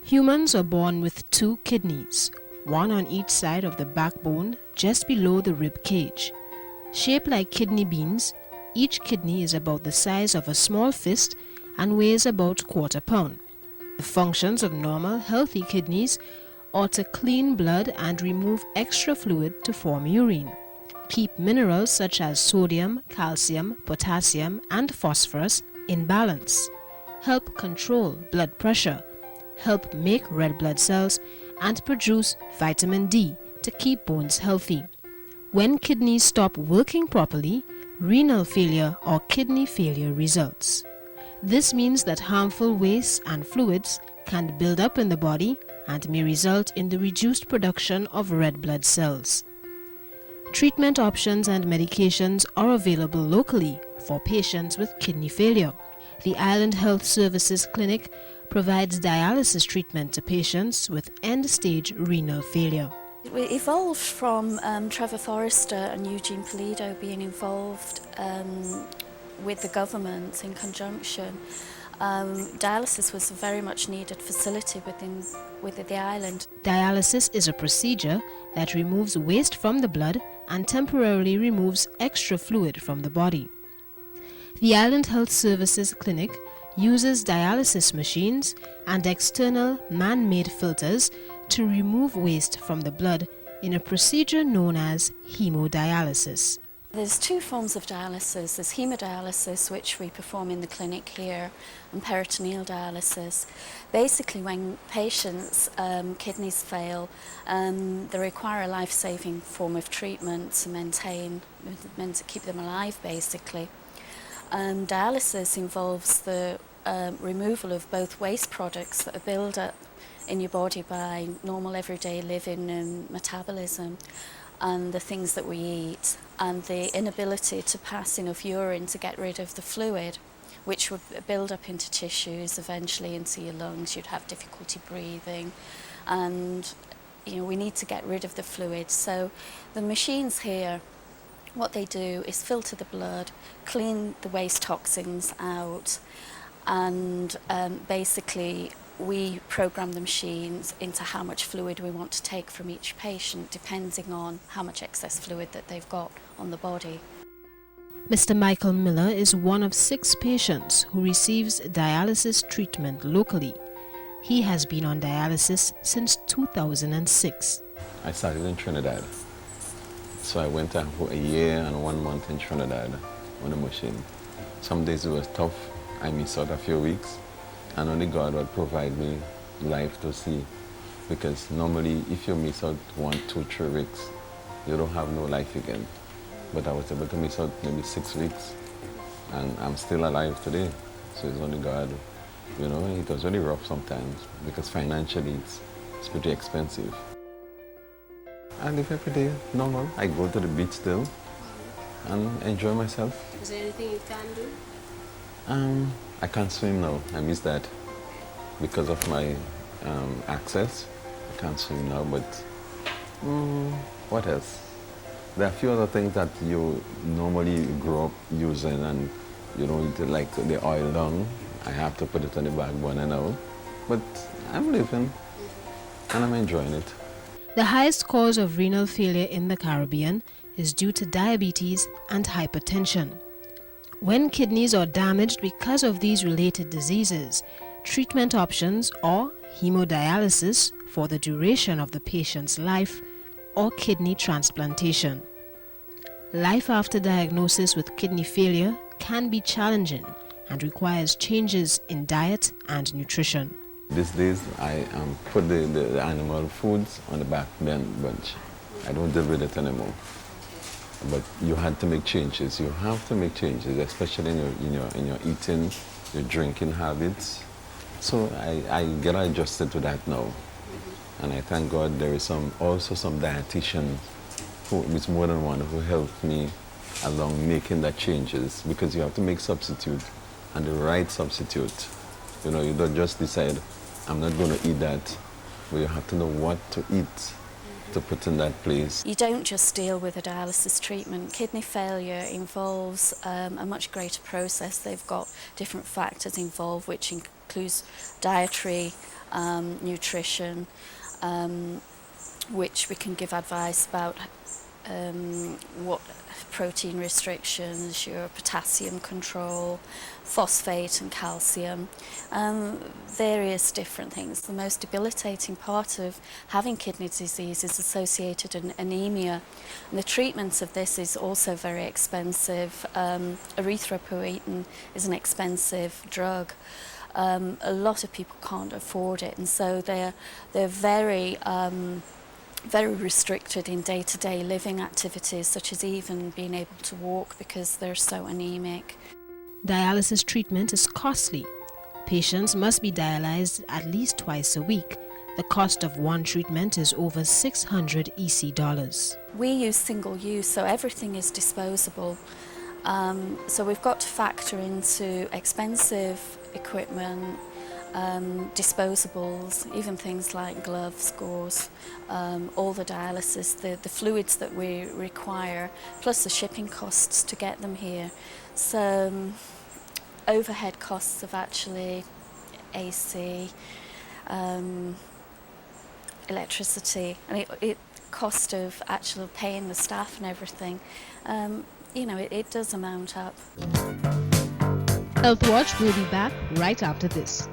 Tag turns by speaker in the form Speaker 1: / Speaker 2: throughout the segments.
Speaker 1: Humans are born with two kidneys, one on each side of the backbone just below the rib cage. Shaped like kidney beans, each kidney is about the size of a small fist and weighs about ¼ pound. The functions of normal, healthy kidneys are to clean blood and remove extra fluid to form urine, keep minerals such as sodium, calcium, potassium, and phosphorus in balance, help control blood pressure, help make red blood cells, and produce vitamin D to keep bones healthy. When kidneys stop working properly, renal failure or kidney failure results. This means that harmful wastes and fluids can build up in the body and may result in the reduced production of red blood cells. Treatment options and medications are available locally for patients with kidney failure. The Island Health Services Clinic provides dialysis treatment to patients with end-stage renal failure.
Speaker 2: We evolved from Trevor Forrester and Eugene Pulido being involved with the government in conjunction. Dialysis was a very much needed facility within the island.
Speaker 1: Dialysis is a procedure that removes waste from the blood and temporarily removes extra fluid from the body. The Island Health Services Clinic uses dialysis machines and external man-made filters to remove waste from the blood in a procedure known as hemodialysis.
Speaker 2: There's two forms of dialysis. There's hemodialysis, which we perform in the clinic here, and peritoneal dialysis. Basically, when patients' kidneys fail, they require a life-saving form of treatment to keep them alive, basically. Dialysis involves the removal of both waste products that are built up in your body by normal everyday living and metabolism, and the things that we eat, and the inability to pass enough urine to get rid of the fluid, which would build up into tissues, eventually into your lungs. You'd have difficulty breathing, and we need to get rid of the fluid. So the machines here, what they do is filter the blood, clean the waste toxins out, and basically we program the machines into how much fluid we want to take from each patient, depending on how much excess fluid that they've got on the body.
Speaker 1: Mr. Michael Miller is one of 6 patients who receives dialysis treatment locally. He has been on dialysis since 2006.
Speaker 3: I started in Trinidad. So I went for a year and 1 month in Trinidad on the machine. Some days it was tough. I missed out a few weeks, and only God would provide me life to see. Because normally if you miss out 1, 2, 3 weeks, you don't have no life again. But I was able to miss out maybe 6 weeks, and I'm still alive today. So it's only God. It was really rough sometimes because financially it's pretty expensive. I live every day normal. I go to the beach still and enjoy myself.
Speaker 1: Is there anything you can do?
Speaker 3: I can't swim now. I miss that because of my access. I can't swim now, but what else? There are a few other things that you normally grow up using, and like the oil dung. I have to put it on the back burner now, but I'm living and I'm enjoying it.
Speaker 1: The highest cause of renal failure in the Caribbean is due to diabetes and hypertension. When kidneys are damaged because of these related diseases, treatment options are hemodialysis for the duration of the patient's life or kidney transplantation. Life after diagnosis with kidney failure can be challenging and requires changes in diet and nutrition.
Speaker 3: These days, I put the animal foods on the back bench. I don't deal with it anymore. But you had to make changes. You have to make changes, especially in your eating, your drinking habits. So I get adjusted to that now. And I thank God there is also some dietitian, with more than one, who helped me along making that changes, because you have to make substitute, and the right substitute. You don't just decide, I'm not going to eat that, but you have to know what to eat to put in that place.
Speaker 2: You don't just deal with a dialysis treatment. Kidney failure involves a much greater process. They've got different factors involved, which includes dietary, nutrition, which we can give advice about what protein restrictions, your potassium control, phosphate and calcium, various different things. The most debilitating part of having kidney disease is associated with anemia, and the treatment of this is also very expensive. Erythropoietin is an expensive drug. A lot of people can't afford it, and so they're very restricted in day-to-day living activities, such as even being able to walk because they're so anemic.
Speaker 1: Dialysis treatment is costly. Patients must be dialyzed at least twice a week. The cost of one treatment is over $600 EC.
Speaker 2: We use single use, so everything is disposable. So we've got to factor into expensive equipment, disposables, even things like gloves, gauze, all the dialysis, the fluids that we require, plus the shipping costs to get them here. So overhead costs of actually AC, electricity, and it cost of actually paying the staff and everything, you know, it does amount up.
Speaker 1: Health Watch will be back right after this.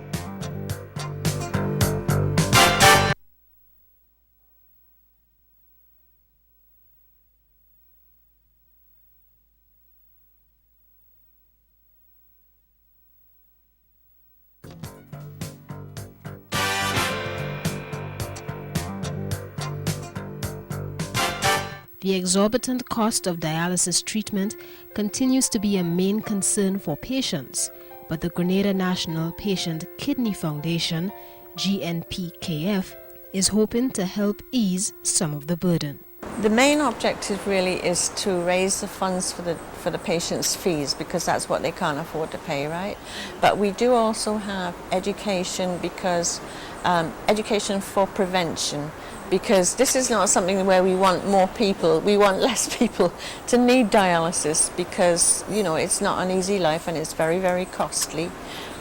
Speaker 1: The exorbitant cost of dialysis treatment continues to be a main concern for patients, but the Grenada National Patient Kidney Foundation, GNPKF, is hoping to help ease some of the burden.
Speaker 4: The main objective really is to raise the funds for the patient's fees, because that's what they can't afford to pay, right? But we do also have education, because education for prevention, because this is not something where we want more people, we want less people to need dialysis, because, you know, it's not an easy life and it's very, very costly,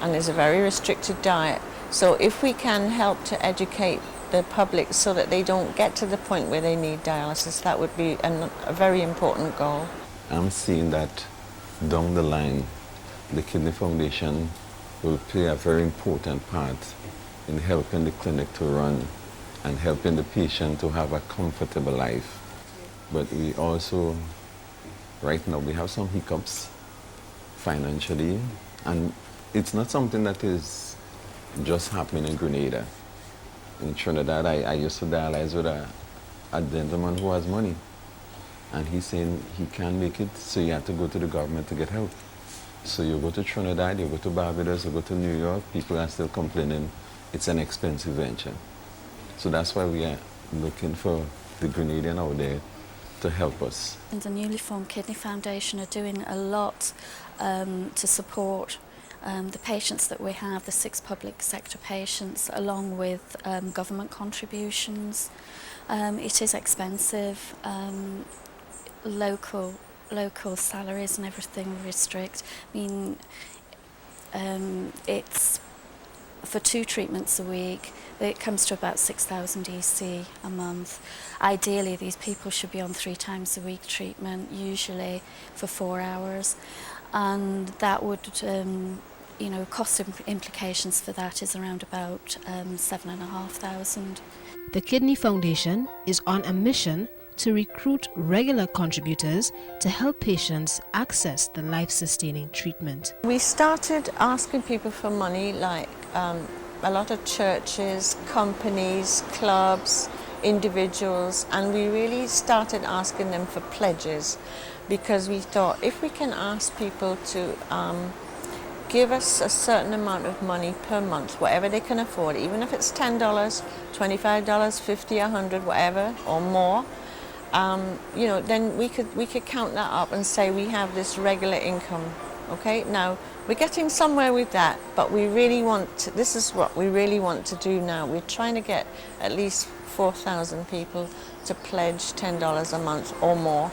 Speaker 4: and there's a very restricted diet. So if we can help to educate the public so that they don't get to the point where they need dialysis, that would be a very important goal.
Speaker 3: I'm seeing that down the line, the Kidney Foundation will play a very important part in helping the clinic to run and helping the patient to have a comfortable life. But we also, right now, we have some hiccups financially, and it's not something that is just happening in Grenada. In Trinidad, I used to dialyze with a gentleman who has money, and he's saying he can't make it, so you have to go to the government to get help. So you go to Trinidad, you go to Barbados, you go to New York, people are still complaining it's an expensive venture. So that's why we are looking for the Grenadian out there to help us.
Speaker 2: And the newly formed Kidney Foundation are doing a lot to support the patients that we have, the 6 public sector patients, along with government contributions. It is expensive. Local salaries and everything restrict. I mean, it's for 2 treatments a week. It comes to about 6,000 EC a month. Ideally, these people should be on 3 times a week treatment, usually for 4 hours, and that would, you know, cost implications for that is around about 7,500.
Speaker 1: The Kidney Foundation is on a mission to recruit regular contributors to help patients access the life-sustaining treatment.
Speaker 4: We started asking people for money, like a lot of churches, companies, clubs, individuals, and we really started asking them for pledges, because we thought if we can ask people to give us a certain amount of money per month, whatever they can afford, even if it's $10, $25, $50, $100, whatever, or more, you know, then we could count that up and say we have this regular income. Okay, now we're getting somewhere with that, but we really want to, this is what we really want to do now. We're trying to get at least 4,000 people to pledge $10 a month or more.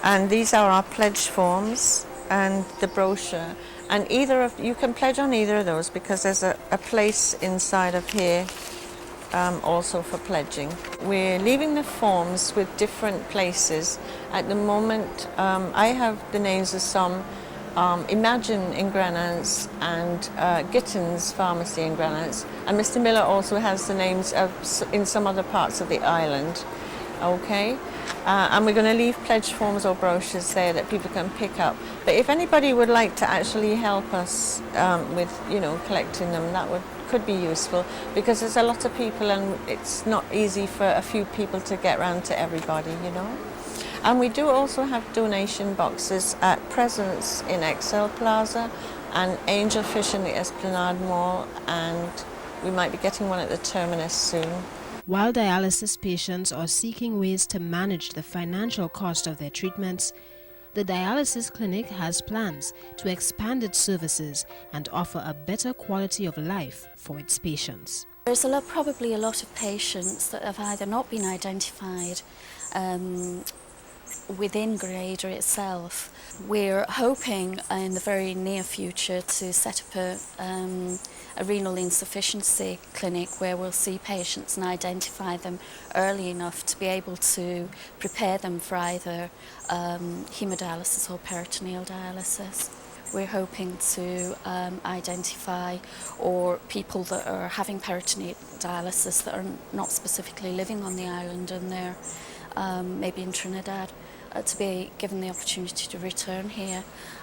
Speaker 4: And these are our pledge forms and the brochure. And you can pledge on either of those because there's a place inside of here also for pledging. We're leaving the forms with different places. At the moment, I have the names of some Imagine in Grenada and Gittins Pharmacy in Grenada, and Mr. Miller also has the names in some other parts of the island. Okay, and we're going to leave pledge forms or brochures there that people can pick up. But if anybody would like to actually help us with, collecting them, that could be useful because there's a lot of people and it's not easy for a few people to get round to everybody, And we do also have donation boxes at Presence in Excel Plaza and Angelfish in the Esplanade Mall, and we might be getting one at the Terminus soon.
Speaker 1: While dialysis patients are seeking ways to manage the financial cost of their treatments, the dialysis clinic has plans to expand its services and offer a better quality of life for its patients.
Speaker 2: There's probably a lot of patients that have either not been identified within Grenada itself. We're hoping in the very near future to set up a renal insufficiency clinic where we'll see patients and identify them early enough to be able to prepare them for either hemodialysis or peritoneal dialysis. We're hoping to identify people that are having peritoneal dialysis that are not specifically living on the island and they're maybe in Trinidad, to be given the opportunity to return here.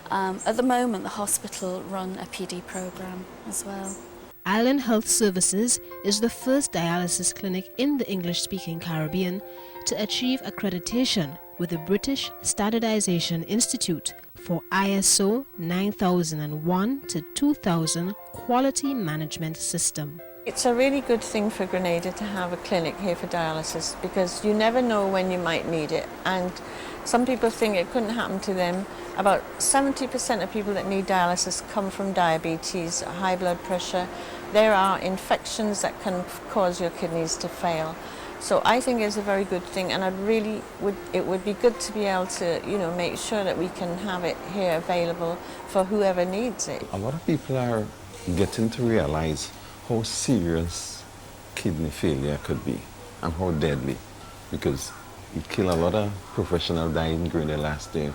Speaker 2: At the moment, the hospital run a PD program as well.
Speaker 1: Island Health Services is the first dialysis clinic in the English-speaking Caribbean to achieve accreditation with the British Standardization Institute for ISO 9001 to 2000 Quality Management System.
Speaker 4: It's a really good thing for Grenada to have a clinic here for dialysis because you never know when you might need it, and some people think it couldn't happen to them. About 70% of people that need dialysis come from diabetes, high blood pressure. There are infections that can cause your kidneys to fail. So I think it's a very good thing, and it would be good to be able to, make sure that we can have it here available for whoever needs it.
Speaker 3: A lot of people are getting to realize how serious kidney failure could be and how deadly, because it killed a lot of professionals died in Grenada last year,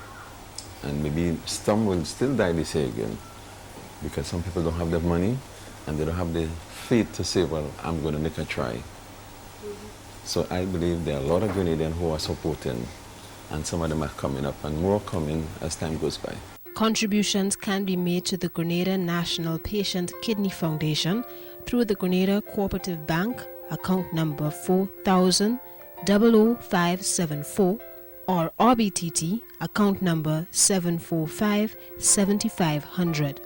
Speaker 3: and maybe some will still die this year again because some people don't have the money and they don't have the faith to say, well, I'm going to make a try. So I believe there are a lot of Grenadians who are supporting, and some of them are coming up and more coming as time goes by.
Speaker 1: Contributions can be made to the Grenada National Patient Kidney Foundation through the Grenada Cooperative Bank, account number 4000-00574, or RBTT, account number 745-7500.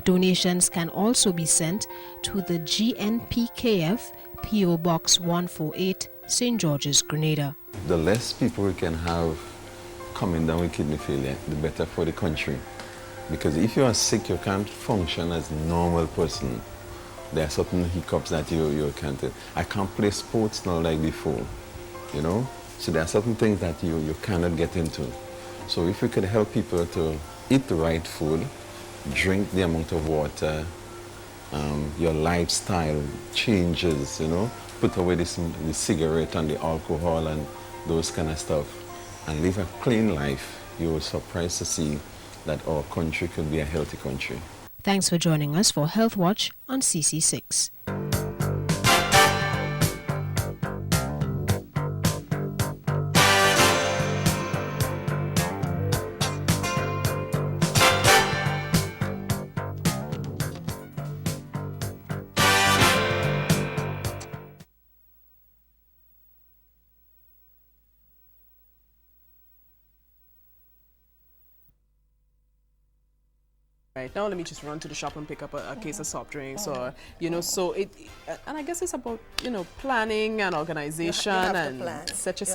Speaker 1: Donations can also be sent to the GNPKF, PO Box 148, St. George's, Grenada.
Speaker 3: The less people we can have coming down with kidney failure, the better for the country. Because if you are sick, you can't function as a normal person. There are certain hiccups that you can't. I can't play sports now like before, So there are certain things that you cannot get into. So if we could help people to eat the right food, drink the amount of water, your lifestyle changes, put away the cigarette and the alcohol and those kind of stuff, and live a clean life, you will be surprised to see that our country could be a healthy country.
Speaker 1: Thanks for joining us for Health Watch on CC6.
Speaker 5: Right now, let me just run to the shop and pick up a case of soft drinks, or so it. And I guess it's about planning and organization and set yourself